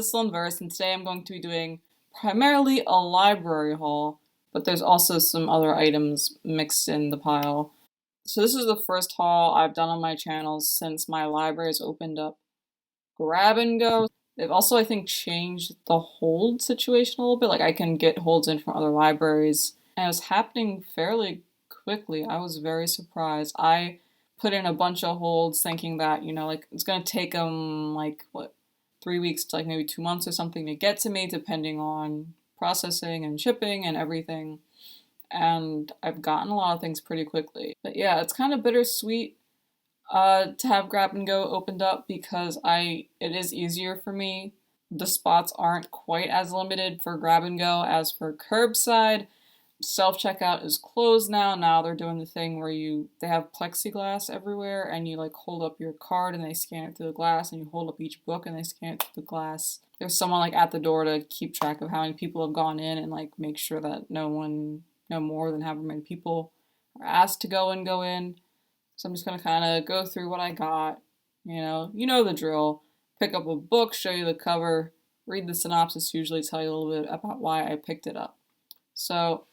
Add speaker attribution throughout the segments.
Speaker 1: Sissel and Verse, and today I'm going to be doing primarily a library haul, but there's also some other items mixed in the pile. So this is the first haul I've done on my channel since my library's opened up Grab and Go. They've also, I think, changed the hold situation a little bit. Like, I can get holds in from other libraries, and it was happening fairly quickly. I was very surprised. I put in a bunch of holds thinking that, like, it's gonna take them, like, 3 weeks to, like, maybe 2 months or something to get to me, depending on processing and shipping and everything. And I've gotten a lot of things pretty quickly. But yeah, it's kind of bittersweet to have Grab and Go opened up because it is easier for me. The spots aren't quite as limited for Grab and Go as for curbside. Self-checkout is closed now. Now they're doing the thing where they have plexiglass everywhere and you like hold up your card and they scan it through the glass, and you hold up each book and they scan it through the glass. There's someone like at the door to keep track of how many people have gone in and like make sure that no more than however many people are asked to go in. So I'm just gonna kind of go through what I got. You know the drill. Pick up a book, show you the cover, read the synopsis, usually tell you a little bit about why I picked it up. So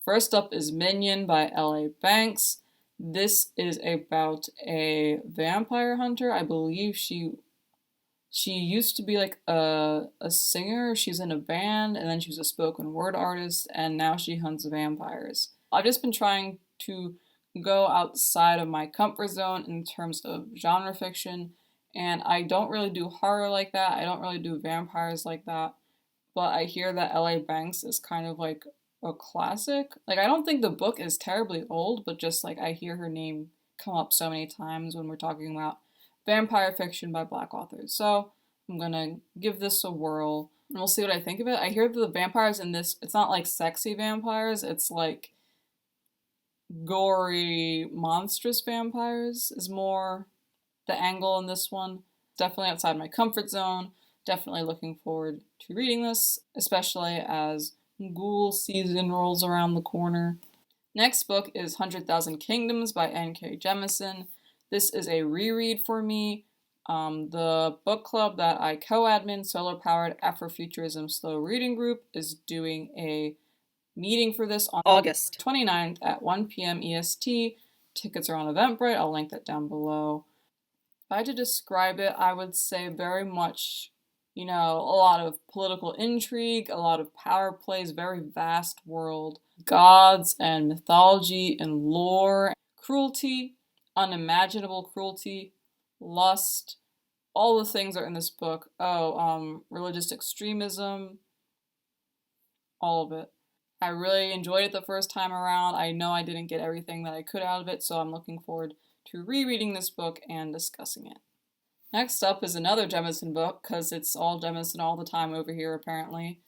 Speaker 1: first up is Minion by L.A. Banks. This is about a vampire hunter. I believe she used to be like a singer. She's in a band, and then she was a spoken word artist, and now she hunts vampires. I've just been trying to go outside of my comfort zone in terms of genre fiction, and I don't really do horror like that. I don't really do vampires like that. But I hear that L.A. Banks is kind of like a classic. Like, I don't think the book is terribly old, but just like I hear her name come up so many times when we're talking about vampire fiction by Black authors. So I'm gonna give this a whirl and we'll see what I think of it. I hear that the vampires in this, it's not like sexy vampires, it's like gory, monstrous vampires is more the angle in this one. Definitely outside my comfort zone. Definitely looking forward to reading this, especially as ghoul season rolls around the corner. Next book is 100,000 Kingdoms by N.K. Jemisin. This is a reread for me. The book club that I co-admin, Solar Powered Afrofuturism Slow Reading Group, is doing a meeting for this on August 29th at 1 p.m. EST. Tickets are on Eventbrite. I'll link that down below. If I had to describe it, I would say very much, a lot of political intrigue, a lot of power plays, very vast world, gods and mythology and lore, cruelty, unimaginable cruelty, lust, all the things are in this book. Religious extremism, all of it. I really enjoyed it the first time around. I know I didn't get everything that I could out of it, so I'm looking forward to rereading this book and discussing it. Next up is another Jemisin book, because it's all Jemisin all the time over here, apparently.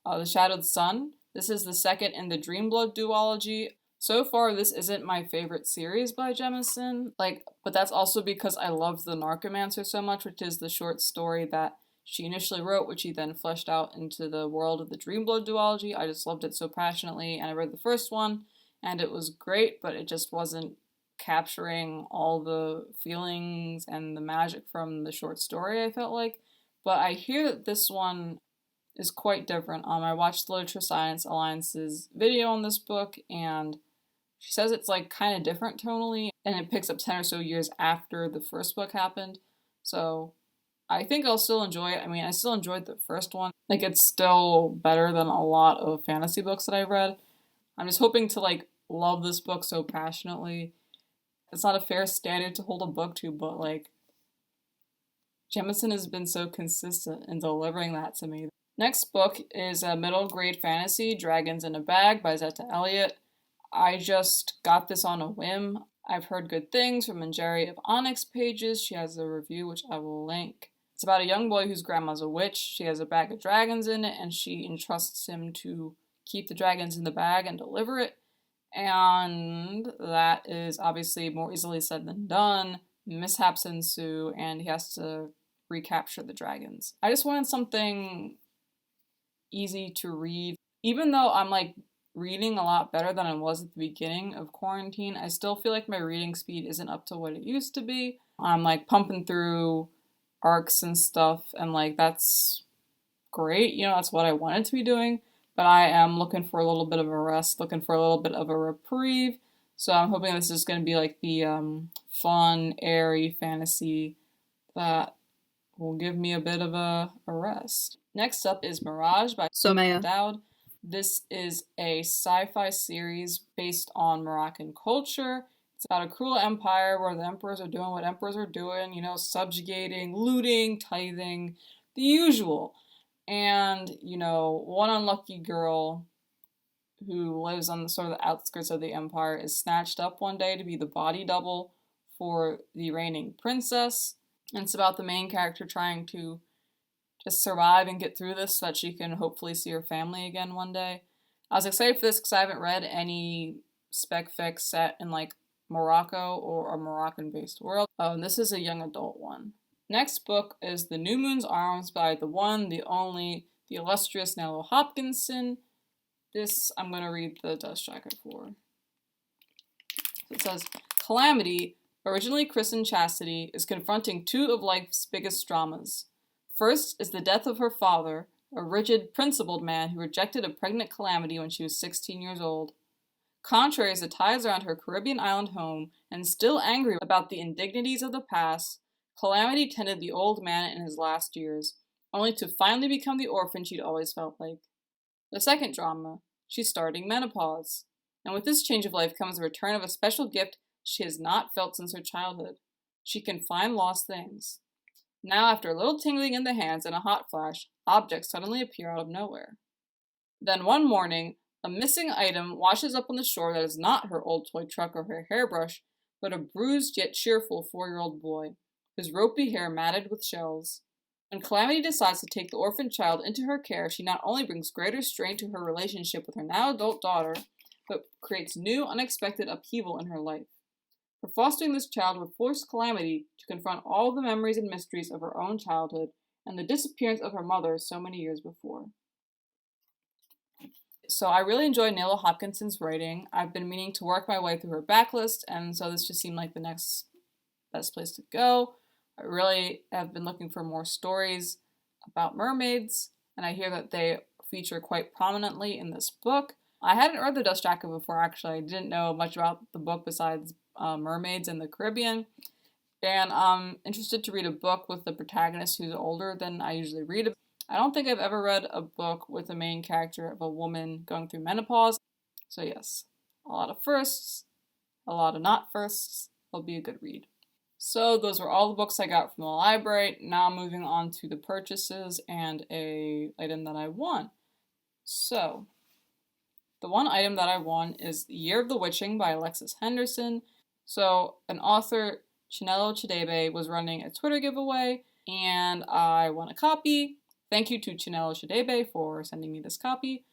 Speaker 1: The Shadowed Sun. This is the second in the Dreamblood duology. So far, this isn't my favorite series by Jemisin, but that's also because I loved The Narcomancer so much, which is the short story that she initially wrote, which she then fleshed out into the world of the Dreamblood duology. I just loved it so passionately, and I read the first one, and it was great, but it just wasn't capturing all the feelings and the magic from the short story, I felt like. But I hear that this one is quite different. I watched the Literature Science Alliance's video on this book, and she says it's like kind of different tonally, and it picks up 10 or so years after the first book happened. So I think I'll still enjoy it. I mean, I still enjoyed the first one. Like, it's still better than a lot of fantasy books that I've read. I'm just hoping to love this book so passionately. It's not a fair standard to hold a Booktube, but Jemisin has been so consistent in delivering that to me. Next book is a middle grade fantasy, Dragons in a Bag by Zeta Elliott. I just got this on a whim. I've heard good things from Manjari of Onyx Pages. She has a review, which I will link. It's about a young boy whose grandma's a witch. She has a bag of dragons in it, and she entrusts him to keep the dragons in the bag and deliver it. And that is obviously more easily said than done. Mishaps ensue, and he has to recapture the dragons. I just wanted something easy to read. Even though I'm reading a lot better than I was at the beginning of quarantine, I still feel like my reading speed isn't up to what it used to be. I'm pumping through arcs and stuff, and that's great. That's what I wanted to be doing. But I am looking for a little bit of a rest, looking for a little bit of a reprieve. So I'm hoping this is going to be like the fun, airy fantasy that will give me a bit of a rest. Next up is Mirage by Sumaya Daoud. This is a sci-fi series based on Moroccan culture. It's about a cruel empire where the emperors are doing what emperors are doing, subjugating, looting, tithing, the usual. And, one unlucky girl who lives on the sort of the outskirts of the empire is snatched up one day to be the body double for the reigning princess. And it's about the main character trying to just survive and get through this so that she can hopefully see her family again one day. I was excited for this because I haven't read any spec fic set in like Morocco or a Moroccan-based world. Oh, and this is a young adult one. Next book is The New Moon's Arms by the one, the only, the illustrious Nello Hopkinson. This I'm going to read the dust jacket for. So it says, Calamity, originally christened Chastity, is confronting two of life's biggest dramas. First is the death of her father, a rigid, principled man who rejected a pregnant Calamity when she was 16 years old. Contrary as the ties around her Caribbean island home, and still angry about the indignities of the past, Calamity tended the old man in his last years, only to finally become the orphan she'd always felt like. The second drama, she's starting menopause, and with this change of life comes the return of a special gift she has not felt since her childhood. She can find lost things. Now, after a little tingling in the hands and a hot flash, objects suddenly appear out of nowhere. Then one morning, a missing item washes up on the shore that is not her old toy truck or her hairbrush, but a bruised yet cheerful 4-year-old boy, his ropey hair matted with shells. When Calamity decides to take the orphan child into her care, she not only brings greater strain to her relationship with her now adult daughter, but creates new, unexpected upheaval in her life. For fostering this child would force Calamity to confront all the memories and mysteries of her own childhood and the disappearance of her mother so many years before. So I really enjoyed Nello Hopkinson's writing. I've been meaning to work my way through her backlist, and so this just seemed like the next best place to go. I really have been looking for more stories about mermaids, and I hear that they feature quite prominently in this book. I hadn't read The Dust Jacket before, actually. I didn't know much about the book besides mermaids in the Caribbean, and I'm interested to read a book with the protagonist who's older than I usually read. I don't think I've ever read a book with a main character of a woman going through menopause. So yes, a lot of firsts, a lot of not firsts. It'll be a good read. So those were all the books I got from the library. Now moving on to the purchases and a item that I won. So the one item that I won is The Year of the Witching by Alexis Henderson. So an author, Chinelo Chidebe, was running a Twitter giveaway, and I won a copy. Thank you to Chinelo Chidebe for sending me this copy,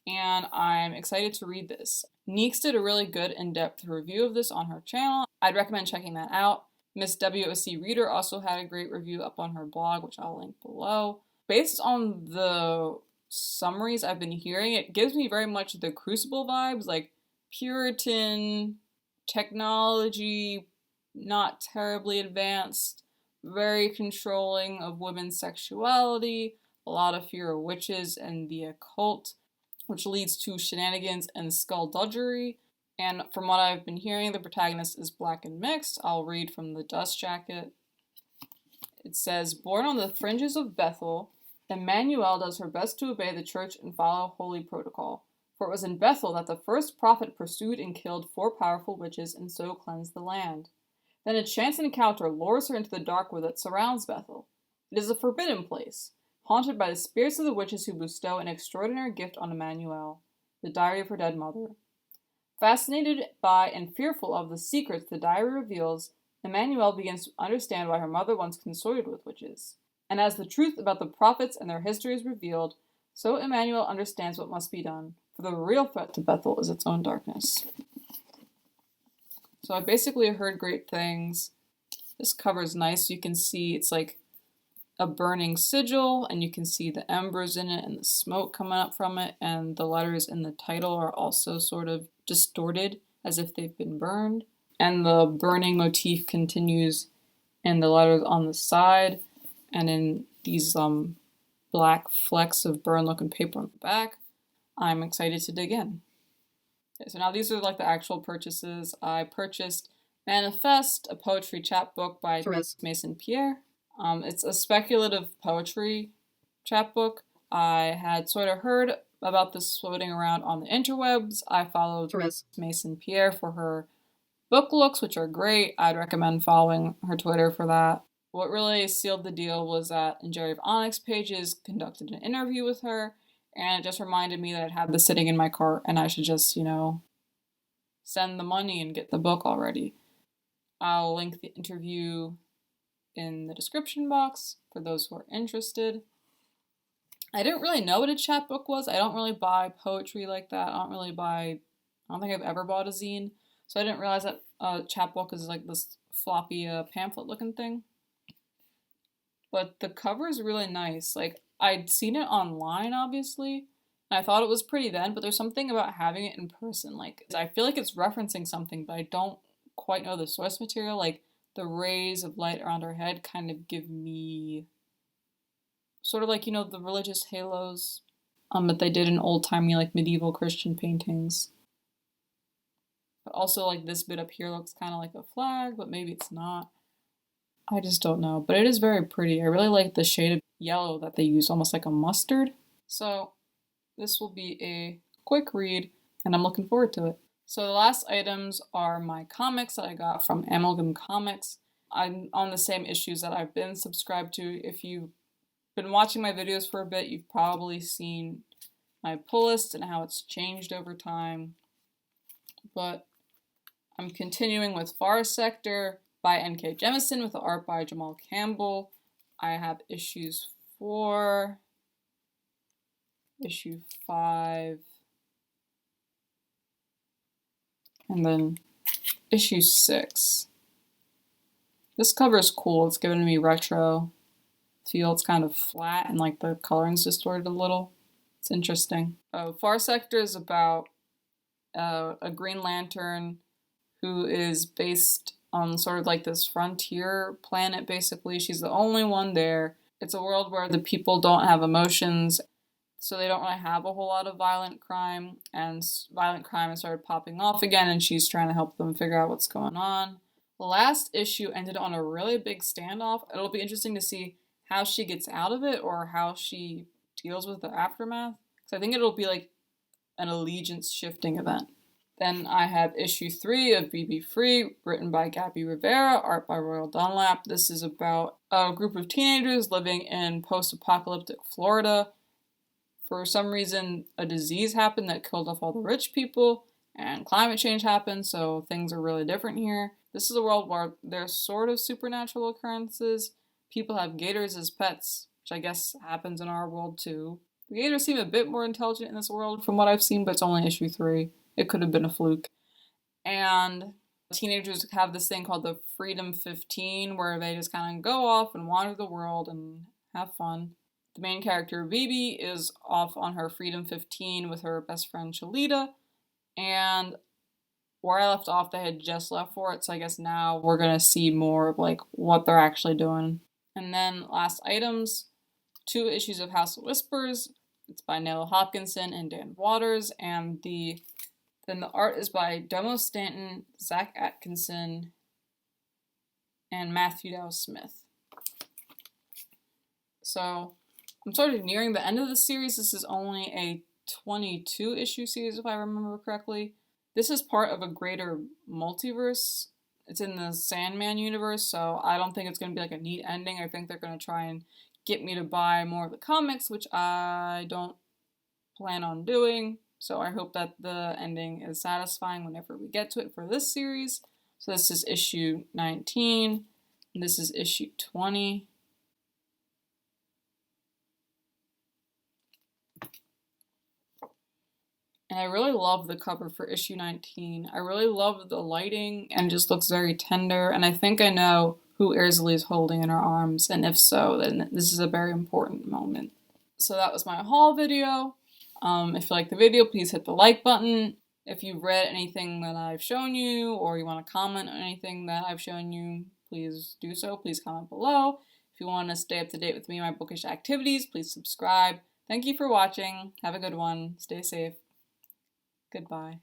Speaker 1: and I'm excited to read this. Neeks did a really good in-depth review of this on her channel. I'd recommend checking that out. Miss WOC Reader also had a great review up on her blog, which I'll link below. Based on the summaries I've been hearing, it gives me very much the Crucible vibes, like Puritan, technology, not terribly advanced, very controlling of women's sexuality, a lot of fear of witches and the occult, which leads to shenanigans and skullduggery. And from what I've been hearing, the protagonist is black and mixed. I'll read from the dust jacket. It says, born on the fringes of Bethel, Emmanuel does her best to obey the church and follow holy protocol. For it was in Bethel that the first prophet pursued and killed 4 powerful witches and so cleansed the land. Then a chance encounter lures her into the dark wood that surrounds Bethel. It is a forbidden place, haunted by the spirits of the witches who bestow an extraordinary gift on Emmanuel, the diary of her dead mother. Fascinated by and fearful of the secrets the diary reveals, Emmanuel begins to understand why her mother once consorted with witches. And as the truth about the prophets and their history is revealed, so Emmanuel understands what must be done, for the real threat to Bethel is its own darkness. So I basically heard great things. This cover's nice. You can see it's like a burning sigil, and you can see the embers in it and the smoke coming up from it, and the letters in the title are also sort of distorted as if they've been burned. And the burning motif continues in the letters on the side and in these black flecks of burn looking paper on the back. I'm excited to dig in. Okay, so now these are like the actual purchases. I purchased Manifest, a poetry chapbook by
Speaker 2: Therese
Speaker 1: Mason Pierre. It's a speculative poetry chapbook. I had sort of heard about this floating around on the interwebs. I followed
Speaker 2: Therese
Speaker 1: Mason Pierre for her book looks, which are great. I'd recommend following her Twitter for that. What really sealed the deal was that Jerry of Onyx Pages conducted an interview with her, and it just reminded me that I'd had this sitting in my cart and I should just, send the money and get the book already. I'll link the interview in the description box for those who are interested. I didn't really know what a chapbook was. I don't really buy poetry like that. I don't think I've ever bought a zine. So I didn't realize that a chapbook is like this floppy pamphlet looking thing. But the cover is really nice. Like, I'd seen it online, obviously, and I thought it was pretty then, but there's something about having it in person. Like, I feel like it's referencing something, but I don't quite know the source material. Like, the rays of light around her head kind of give me sort of like, the religious halos that they did in old-timey, like, medieval Christian paintings. But also, like, this bit up here looks kind of like a flag, but maybe it's not. I just don't know, but it is very pretty. I really like the shade of yellow that they used, almost like a mustard. So this will be a quick read, and I'm looking forward to it. So the last items are my comics that I got from Amalgam Comics. I'm on the same issues that I've been subscribed to. If you've been watching my videos for a bit, you've probably seen my pull list and how it's changed over time. But I'm continuing with Far Sector by N.K. Jemisin with the art by Jamal Campbell. I have issues 4, issue 5, and then issue 6. This cover is cool. It's giving me retro feel. It's kind of flat and like the coloring's distorted a little. It's interesting. Far Sector is about a Green Lantern who is based on sort of like this frontier planet, basically. She's the only one there. It's a world where the people don't have emotions, so they don't really have a whole lot of violent crime, and violent crime has started popping off again, and she's trying to help them figure out what's going on. The last issue ended on a really big standoff. It'll be interesting to see how she gets out of it or how she deals with the aftermath, because I think it'll be like an allegiance shifting event. Then I have issue 3 of BB Free, written by Gabby Rivera, art by Royal Dunlap. This is about a group of teenagers living in post-apocalyptic Florida. For some reason, a disease happened that killed off all the rich people, and climate change happened, so things are really different here. This is a world where there's sort of supernatural occurrences. People have gators as pets, which I guess happens in our world too. The gators seem a bit more intelligent in this world from what I've seen, but it's only issue 3. It could have been a fluke. And teenagers have this thing called the Freedom 15, where they just kind of go off and wander the world and have fun. The main character, Bibi, is off on her Freedom 15 with her best friend, Shalita. And where I left off, they had just left for it, so I guess now we're going to see more of like what they're actually doing. And then last items, 2 issues of House of Whispers. It's by Nella Hopkinson and Dan Waters, and then the art is by Domo Stanton, Zach Atkinson, and Matthew Dow Smith. So I'm sort of nearing the end of the series. This is only a 22 issue series, if I remember correctly. This is part of a greater multiverse. It's in the Sandman universe, so I don't think it's going to be like a neat ending. I think they're going to try and get me to buy more of the comics, which I don't plan on doing. So I hope that the ending is satisfying whenever we get to it for this series. So this is issue 19, and this is issue 20. And I really love the cover for issue 19. I really love the lighting, and it just looks very tender. And I think I know who Ersley is holding in her arms, and if so, then this is a very important moment. So that was my haul video. If you like the video, please hit the like button. If you've read anything that I've shown you, or you want to comment on anything that I've shown you, please do so. Please comment below. If you want to stay up to date with me and my bookish activities, please subscribe. Thank you for watching. Have a good one. Stay safe. Goodbye.